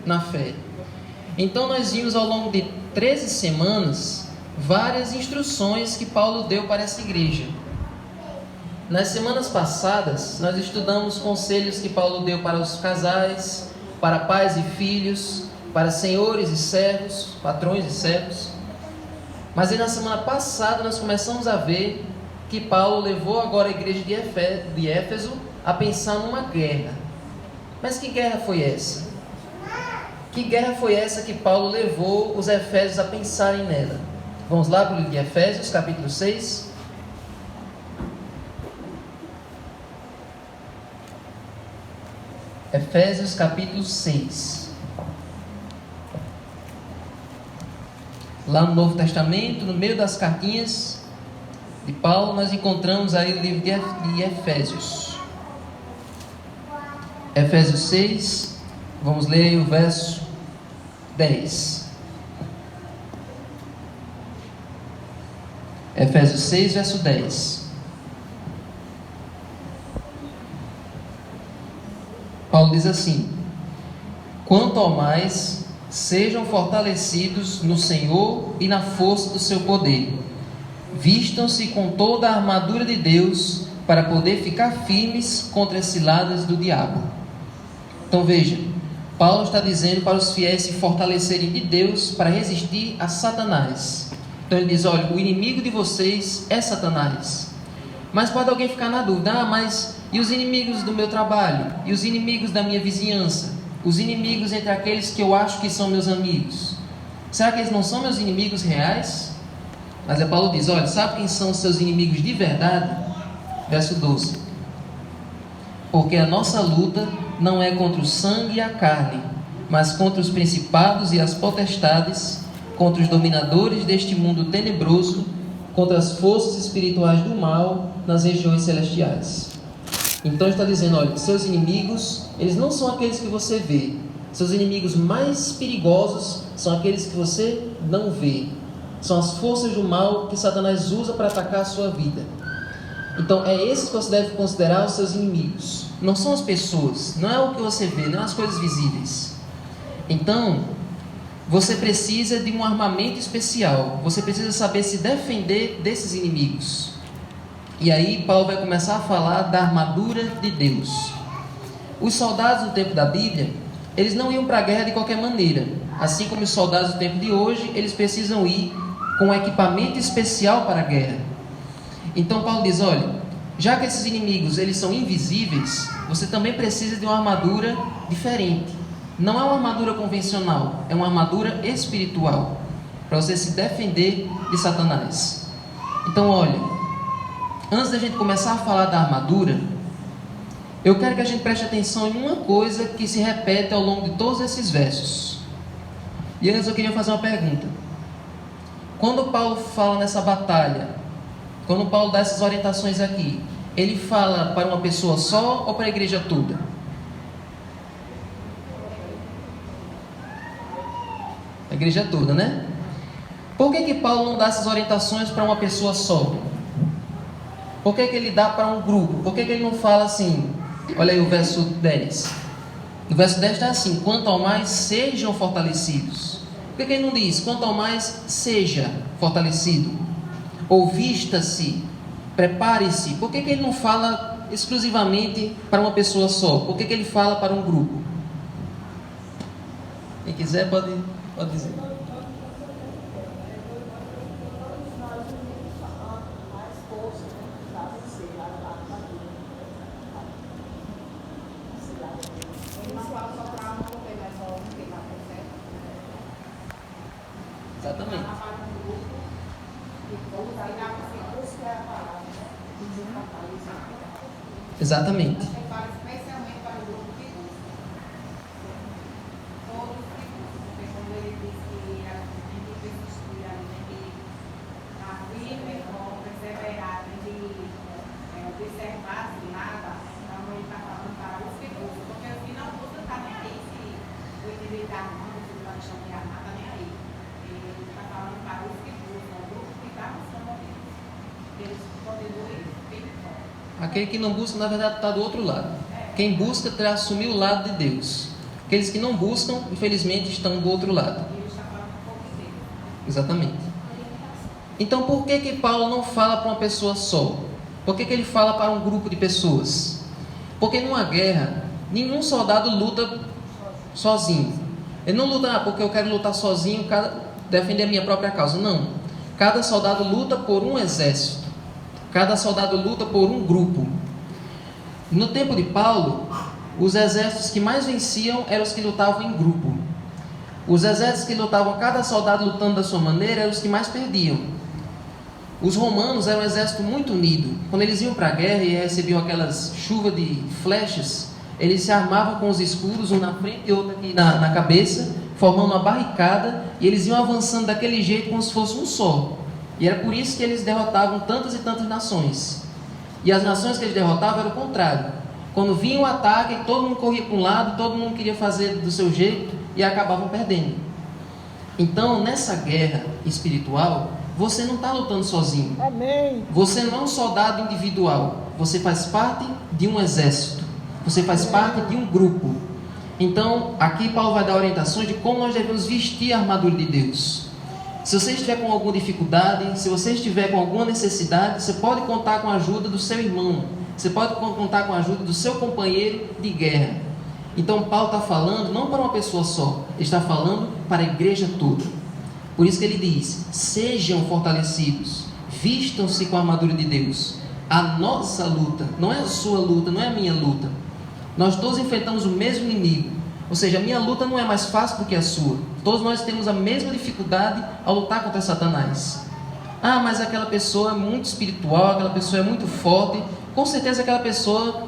na fé. Então nós vimos ao longo de 13 semanas várias instruções que Paulo deu para essa igreja. Nas semanas passadas, nós estudamos conselhos que Paulo deu para os casais, para pais e filhos, para senhores e servos, patrões e servos. Mas aí na semana passada nós começamos a ver que Paulo levou agora a igreja de Éfeso a pensar numa guerra. Mas que guerra foi essa? Que guerra foi essa que Paulo levou os efésios a pensarem nela? Vamos lá para o livro de Efésios, capítulo 6. Efésios capítulo 6. Lá no Novo Testamento, no meio das cartinhas de Paulo, nós encontramos aí o livro de Efésios. Efésios 6, vamos ler o verso 10. Efésios 6, verso 10. Paulo diz assim: quanto ao mais, sejam fortalecidos no Senhor e na força do seu poder. Vistam-se com toda a armadura de Deus para poder ficar firmes contra as ciladas do diabo. Então veja, Paulo está dizendo para os fiéis se fortalecerem de Deus para resistir a Satanás. Então ele diz: olha, o inimigo de vocês é Satanás. Mas pode alguém ficar na dúvida: mas e os inimigos do meu trabalho? E os inimigos da minha vizinhança? Os inimigos entre aqueles que eu acho que são meus amigos? Será que eles não são meus inimigos reais? Mas Paulo diz: olha, sabe quem são os seus inimigos de verdade? Verso 12: porque a nossa luta não é contra o sangue e a carne, mas contra os principados e as potestades, contra os dominadores deste mundo tenebroso, contra as forças espirituais do mal nas regiões celestiais. Então está dizendo: olha, seus inimigos, eles não são aqueles que você vê. Seus inimigos mais perigosos são aqueles que você não vê. São as forças do mal que Satanás usa para atacar a sua vida. Então é esses que você deve considerar os seus inimigos. Não são as pessoas, não é o que você vê, não é as coisas visíveis. Então você precisa de um armamento especial. Você precisa saber se defender desses inimigos. E aí Paulo vai começar a falar da armadura de Deus. Os soldados do tempo da Bíblia, eles não iam para a guerra de qualquer maneira. Assim como os soldados do tempo de hoje, eles precisam ir com um equipamento especial para a guerra. Então Paulo diz: olha, já que esses inimigos eles são invisíveis, você também precisa de uma armadura diferente. Não é uma armadura convencional, é uma armadura espiritual, para você se defender de Satanás. Então olha, antes da gente começar a falar da armadura, eu quero que a gente preste atenção em uma coisa que se repete ao longo de todos esses versos. E antes eu queria fazer uma pergunta. Quando Paulo fala nessa batalha, quando Paulo dá essas orientações aqui, ele fala para uma pessoa só ou para a igreja toda? A igreja toda, né? Por que Paulo não dá essas orientações para uma pessoa só? Por que ele dá para um grupo? Por que ele não fala assim? Olha aí o verso 10. No verso 10 está assim: quanto ao mais, sejam fortalecidos. Por que ele não diz quanto ao mais, seja fortalecido? Ou vista-se, prepare-se. Por que ele não fala exclusivamente para uma pessoa só? Por que ele fala para um grupo? Quem quiser pode dizer. Exatamente. Exatamente. Aquele que não busca, na verdade, está do outro lado. Quem busca terá assumir o lado de Deus. Aqueles que não buscam, infelizmente, estão do outro lado. Exatamente. Então, por que Paulo não fala para uma pessoa só? Por que ele fala para um grupo de pessoas? Porque numa guerra, nenhum soldado luta sozinho. Ele não luta porque eu quero lutar sozinho, defender a minha própria causa. Não. Cada soldado luta por um exército. Cada soldado luta por um grupo. No tempo de Paulo, os exércitos que mais venciam eram os que lutavam em grupo. Os exércitos que lutavam, cada soldado lutando da sua maneira, eram os que mais perdiam. Os romanos eram um exército muito unido. Quando eles iam para a guerra e recebiam aquelas chuvas de flechas, eles se armavam com os escudos, um na frente e outro aqui na cabeça, formando uma barricada, e eles iam avançando daquele jeito como se fosse um só. E era por isso que eles derrotavam tantas e tantas nações. E as nações que eles derrotavam era o contrário. Quando vinha o ataque, todo mundo corria para um lado, todo mundo queria fazer do seu jeito e acabavam perdendo. Então, nessa guerra espiritual, você não está lutando sozinho. Amém. Você não é um soldado individual. Você faz parte de um exército. Você faz parte de um grupo. Então, aqui Paulo vai dar orientações de como nós devemos vestir a armadura de Deus. Se você estiver com alguma dificuldade, se você estiver com alguma necessidade, você pode contar com a ajuda do seu irmão. Você pode contar com a ajuda do seu companheiro de guerra. Então, Paulo está falando não para uma pessoa só. Ele está falando para a igreja toda. Por isso que ele diz: sejam fortalecidos, vistam-se com a armadura de Deus. A nossa luta, não é a sua luta, não é a minha luta. Nós todos enfrentamos o mesmo inimigo. Ou seja, a minha luta não é mais fácil do que a sua. Todos nós temos a mesma dificuldade ao lutar contra Satanás. Ah, mas aquela pessoa é muito espiritual, aquela pessoa é muito forte. Com certeza aquela pessoa,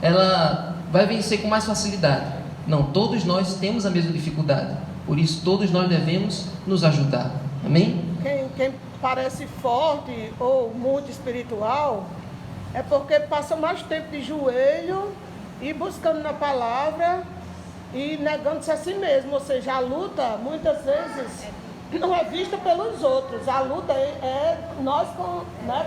ela vai vencer com mais facilidade. Não, todos nós temos a mesma dificuldade. Por isso, todos nós devemos nos ajudar. Amém? Quem parece forte ou muito espiritual é porque passa mais tempo de joelho e buscando na palavra e negando-se a si mesmo. Ou seja, a luta, muitas vezes, não é vista pelos outros. A luta é nós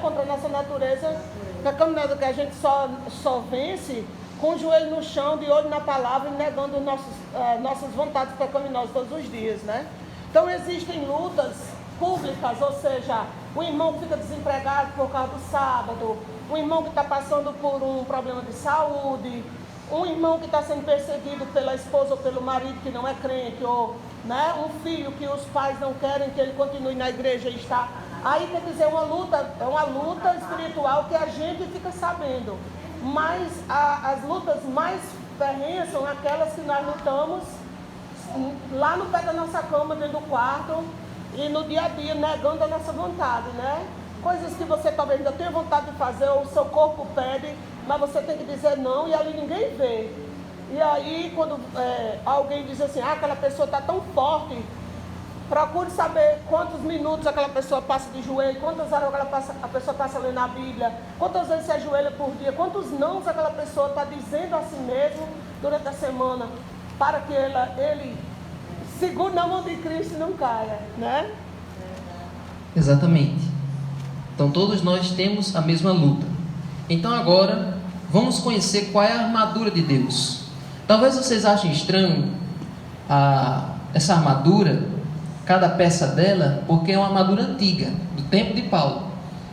contra a nossa natureza pecaminosa, que a gente só vence com o joelho no chão, de olho na palavra e negando nossas vontades pecaminosas todos os dias, né? Então existem lutas públicas, ou seja, o irmão que fica desempregado por causa do sábado, um irmão que está passando por um problema de saúde, um irmão que está sendo perseguido pela esposa ou pelo marido que não é crente, ou um filho que os pais não querem que ele continue na igreja e está. Aí quer dizer, é uma luta espiritual que a gente fica sabendo. Mas as lutas mais ferrenhas são aquelas que nós lutamos lá no pé da nossa cama, dentro do quarto, e no dia a dia, negando a nossa vontade, né? Coisas que você talvez ainda tenha vontade de fazer, ou o seu corpo pede, mas você tem que dizer não, e ali ninguém vê. E aí, quando alguém diz assim, aquela pessoa está tão forte, procure saber quantos minutos aquela pessoa passa de joelho, quantas horas a pessoa passa lendo a Bíblia, quantas vezes se ajoelha por dia, quantos nãos aquela pessoa está dizendo a si mesmo durante a semana, para que ele segure na mão de Cristo e não caia, né? Exatamente. Então todos nós temos a mesma luta. Então agora vamos conhecer qual é a armadura de Deus. Talvez vocês achem estranho essa armadura, cada peça dela, porque é uma armadura antiga, do tempo de Paulo.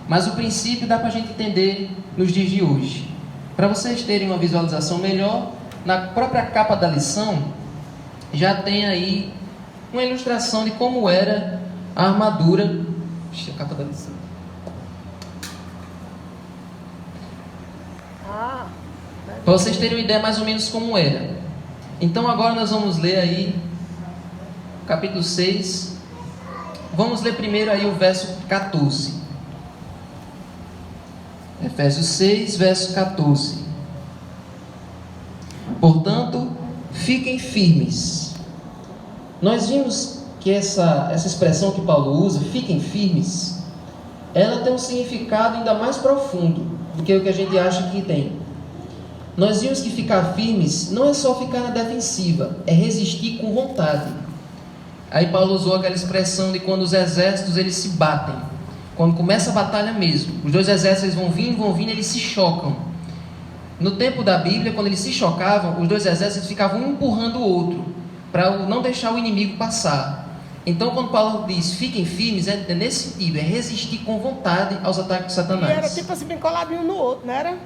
Mas o princípio dá para a gente entender nos dias de hoje. Para vocês terem uma visualização melhor, na própria capa da lição, já tem aí uma ilustração de como era a armadura. A capa da lição. Para vocês terem uma ideia mais ou menos como era. Então agora nós vamos ler aí capítulo 6. Vamos ler primeiro aí o verso 14. Efésios 6, verso 14. Portanto, fiquem firmes. Nós vimos que essa expressão que Paulo usa, fiquem firmes, ela tem um significado ainda mais profundo do que o que a gente acha que tem. Nós vimos que ficar firmes não é só ficar na defensiva, é resistir com vontade. Aí Paulo usou aquela expressão de quando os exércitos eles se batem, quando começa a batalha mesmo, os dois exércitos eles vão vindo, eles se chocam. No tempo da Bíblia, quando eles se chocavam, os dois exércitos ficavam um empurrando o outro, para não deixar o inimigo passar. Então, quando Paulo diz, fiquem firmes, é nesse sentido, é resistir com vontade aos ataques de Satanás. E era tipo assim, bem coladinho um no outro, não era?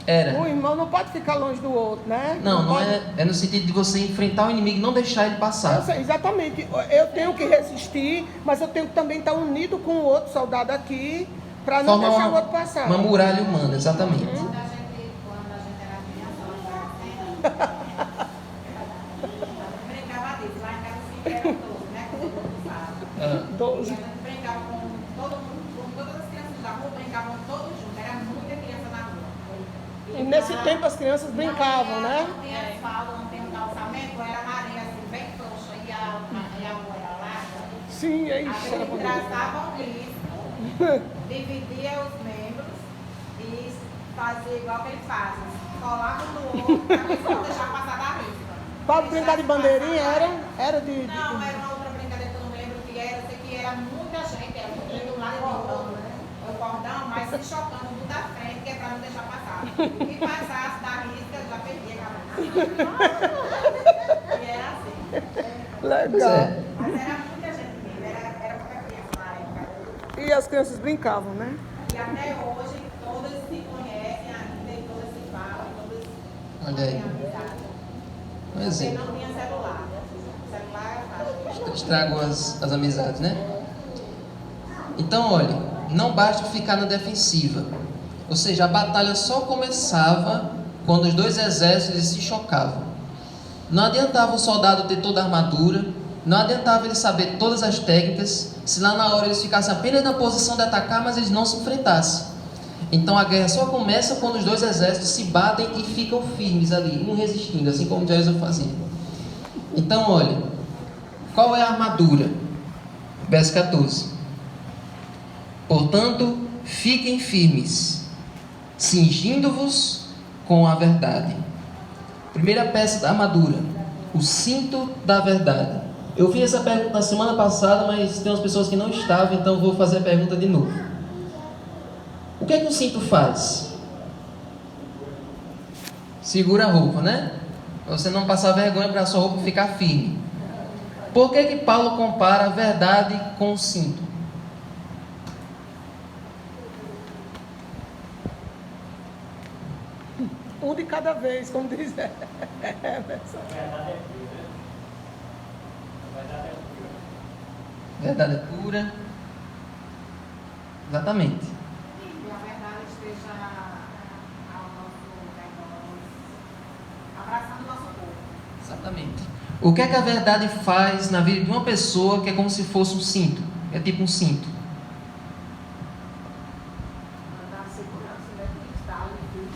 Era. O irmão não pode ficar longe do outro, né? Não pode... é no sentido de você enfrentar o inimigo e não deixar ele passar. Exatamente. Eu tenho que resistir, mas eu tenho que também estar unido com o outro soldado aqui, para não deixar o outro passar. Uma muralha humana, exatamente. Quando a gente era criança, brincava disso, lá em casa sempre era 12, né? Como todo mundo sabe. 12. E a gente brincava com todo mundo, com todas as crianças da rua, brincavam todos juntos, era muita criança na rua. E nesse tempo as crianças brincavam, né? Não tinha asfalto, não tinha um calçamento, era uma areia assim, bem frouxa, e a rua era larga. Sim, é A isso. gente traçava um risco, dividia os membros e fazia igual que eles fazem. Colava no outro, para não deixar passar da risca. Para brincar de bandeirinha era de... Não, era uma outra brincadeira que eu não lembro o que era. Eu sei que era muita gente, era muito de um lado e do outro, né? O cordão, mas se chocando muito da frente, que é para não deixar passar. E passasse da risca, eu já perdia a cabeça. E era assim. Legal. Mas era muita gente mesmo, era muita criança na época. E as crianças brincavam, né? E até hoje, todas se conhecem ainda, e todas se falam, todas Olha aí. têm amizade. Um Porque exemplo. não tinha celular. O celular é fácil. Estragam as amizades, né? Então, olha, não basta ficar na defensiva. Ou seja, a batalha só começava quando os dois exércitos se chocavam. Não adiantava o soldado ter toda a armadura, não adiantava ele saber todas as técnicas, se lá na hora eles ficassem apenas na posição de atacar, mas eles não se enfrentassem. Então a guerra só começa quando os dois exércitos se batem e ficam firmes ali, um resistindo, assim como Jesus fazia. Então, olha, qual é a armadura? Verso 14. Portanto, fiquem firmes, cingindo-vos com a verdade. Primeira peça da armadura, o cinto da verdade. Eu fiz essa pergunta na semana passada, mas tem umas pessoas que não estavam, então vou fazer a pergunta de novo. O que é que o cinto faz? Segura a roupa, né? Pra você não passar vergonha, para a sua roupa ficar firme. Por que Paulo compara a verdade com o cinto? Um de cada vez, como diz. Verdade é pura. Exatamente. E a verdade esteja ao nosso redor, abraçando o nosso corpo. Exatamente. O que é que a verdade faz na vida de uma pessoa que é como se fosse um cinto? É tipo um cinto. Mandar segurança, né? Cristal e tudo.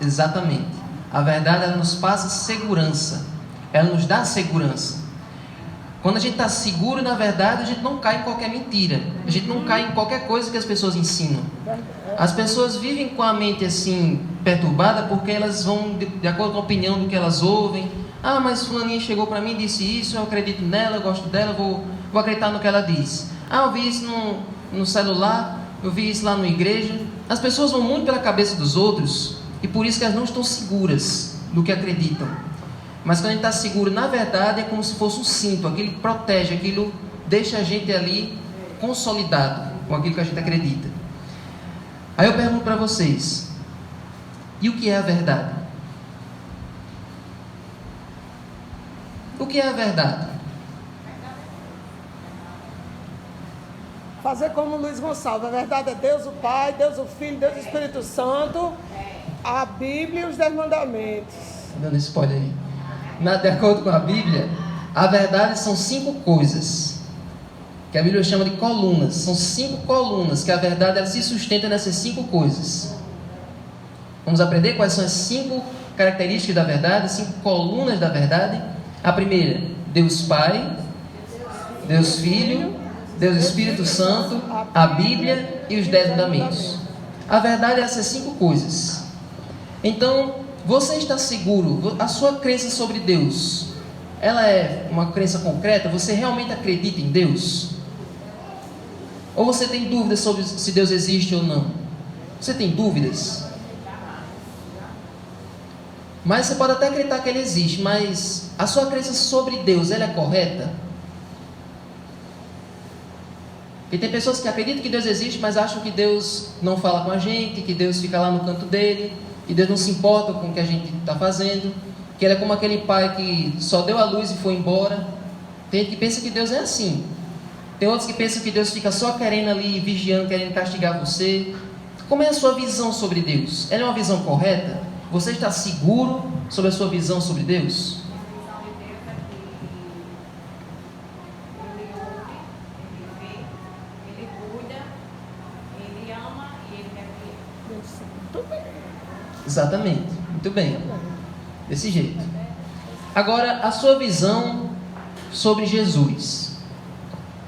Exatamente. A verdade, ela nos passa segurança. Ela nos dá segurança. Quando a gente está seguro na verdade, a gente não cai em qualquer mentira. A gente não cai em qualquer coisa que as pessoas ensinam. As pessoas vivem com a mente assim, perturbada, porque elas vão de acordo com a opinião do que elas ouvem. Ah, mas fulaninha chegou para mim e disse isso, eu acredito nela, eu gosto dela, vou acreditar no que ela diz. Ah, eu vi isso no celular, eu vi isso lá na igreja. As pessoas vão muito pela cabeça dos outros e por isso que elas não estão seguras do que acreditam. Mas quando a gente está seguro, na verdade, é como se fosse um cinto. Aquilo protege, aquilo deixa a gente ali consolidado com aquilo que a gente acredita. Aí eu pergunto para vocês, e o que é a verdade? O que é a verdade? Fazer como Luiz Gonçalves. A verdade é Deus o Pai, Deus o Filho, Deus o Espírito Santo, a Bíblia e os 10 mandamentos. Dando spoiler aí. De acordo com a Bíblia, a verdade são 5 coisas que a Bíblia chama de colunas. São 5 colunas que a verdade ela se sustenta nessas 5 coisas. Vamos aprender quais são as 5 características da verdade, 5 colunas da verdade. A primeira, Deus Pai, Deus Filho, Deus Espírito Santo, a Bíblia e os 10 mandamentos. A verdade é essas 5 coisas. Então, você está seguro? A sua crença sobre Deus, ela é uma crença concreta? Você realmente acredita em Deus? Ou você tem dúvidas sobre se Deus existe ou não? Você tem dúvidas? Mas você pode até acreditar que ele existe, mas a sua crença sobre Deus, ela é correta? Porque tem pessoas que acreditam que Deus existe, mas acham que Deus não fala com a gente, que Deus fica lá no canto dele, que Deus não se importa com o que a gente está fazendo, que ele é como aquele pai que só deu a luz e foi embora. Tem gente que pensa que Deus é assim. Tem outros que pensam que Deus fica só querendo ali, vigiando, querendo castigar você. Como é a sua visão sobre Deus? Ela é uma visão correta? Você está seguro sobre a sua visão sobre Deus? A visão de Deus é que ele ouve, ele vê, ele cuida, ele ama e ele quer ver. Tudo bem. Exatamente, muito bem. Desse jeito. Agora, a sua visão sobre Jesus.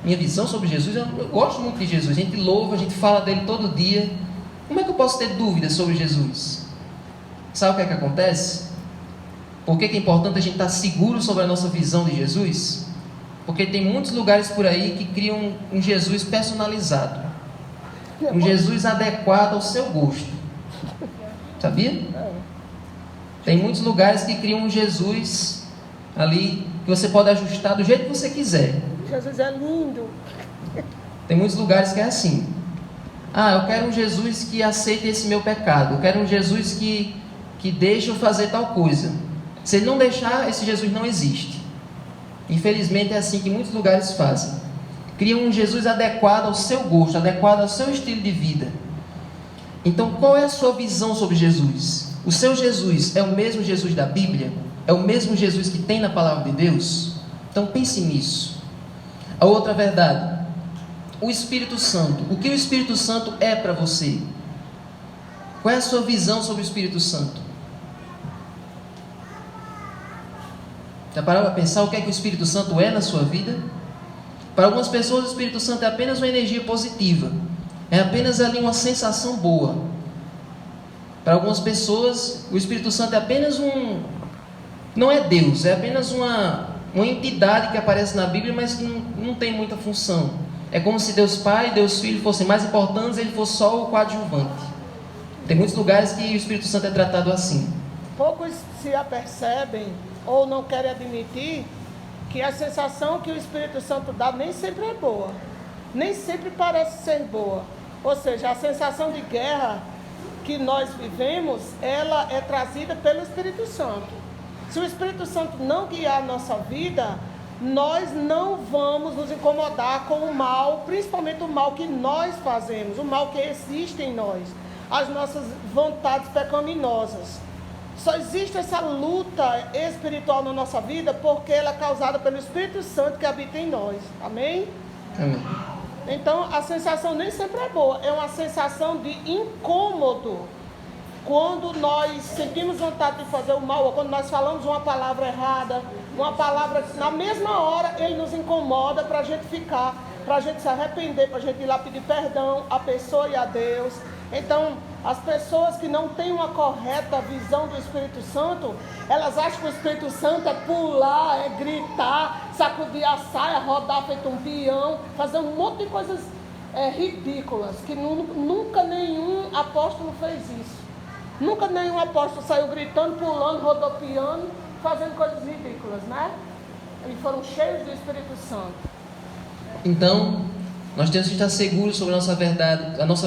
Minha visão sobre Jesus, eu gosto muito de Jesus. A gente louva, a gente fala dele todo dia. Como é que eu posso ter dúvidas sobre Jesus? Sabe o que é que acontece? Por que é importante a gente estar seguro sobre a nossa visão de Jesus? Porque tem muitos lugares por aí que criam um Jesus personalizado, um Jesus adequado ao seu gosto. Sabia? Tem muitos lugares que criam um Jesus ali que você pode ajustar do jeito que você quiser. Jesus é lindo. Tem muitos lugares que é assim. Eu quero um Jesus que aceite esse meu pecado. Eu quero um Jesus que deixe eu fazer tal coisa. Se ele não deixar, esse Jesus não existe. Infelizmente é assim que muitos lugares fazem. Criam um Jesus adequado ao seu gosto, adequado ao seu estilo de vida. Então, qual é a sua visão sobre Jesus? O seu Jesus é o mesmo Jesus da Bíblia? É o mesmo Jesus que tem na palavra de Deus? Então pense nisso. A outra verdade, o Espírito Santo. O que o Espírito Santo é para você? Qual é a sua visão sobre o Espírito Santo? Já parou para pensar o que é que o Espírito Santo é na sua vida? Para algumas pessoas o Espírito Santo é apenas uma energia positiva. É apenas ali uma sensação boa. Para algumas pessoas o Espírito Santo é apenas não é Deus, é apenas uma entidade que aparece na Bíblia, mas que não tem muita função. É como se Deus Pai e Deus Filho fossem mais importantes, ele fosse só o coadjuvante. Tem muitos lugares que o Espírito Santo é tratado assim. Poucos se apercebem ou não querem admitir que a sensação que o Espírito Santo dá nem sempre é boa. Nem sempre parece ser boa. Ou seja, a sensação de guerra que nós vivemos, ela é trazida pelo Espírito Santo. Se o Espírito Santo não guiar a nossa vida, nós não vamos nos incomodar com o mal, principalmente o mal que nós fazemos, o mal que existe em nós, as nossas vontades pecaminosas. Só existe essa luta espiritual na nossa vida porque ela é causada pelo Espírito Santo que habita em nós. Amém? Amém. Então, a sensação nem sempre é boa, é uma sensação de incômodo. Quando nós sentimos vontade de fazer o mal, ou quando nós falamos uma palavra errada, uma palavra que na mesma hora ele nos incomoda para a gente ficar, para a gente se arrepender, para a gente ir lá pedir perdão à pessoa e a Deus. Então, as pessoas que não têm uma correta visão do Espírito Santo, elas acham que o Espírito Santo é pular, é gritar, sacudir a saia, rodar feito um peão, fazer um monte de coisas ridículas, que nunca nenhum apóstolo fez isso. Nunca nenhum apóstolo saiu gritando, pulando, rodopiando, fazendo coisas ridículas, né? Eles foram cheios do Espírito Santo. Então, nós temos que estar seguros sobre a nossa verdade, a nossa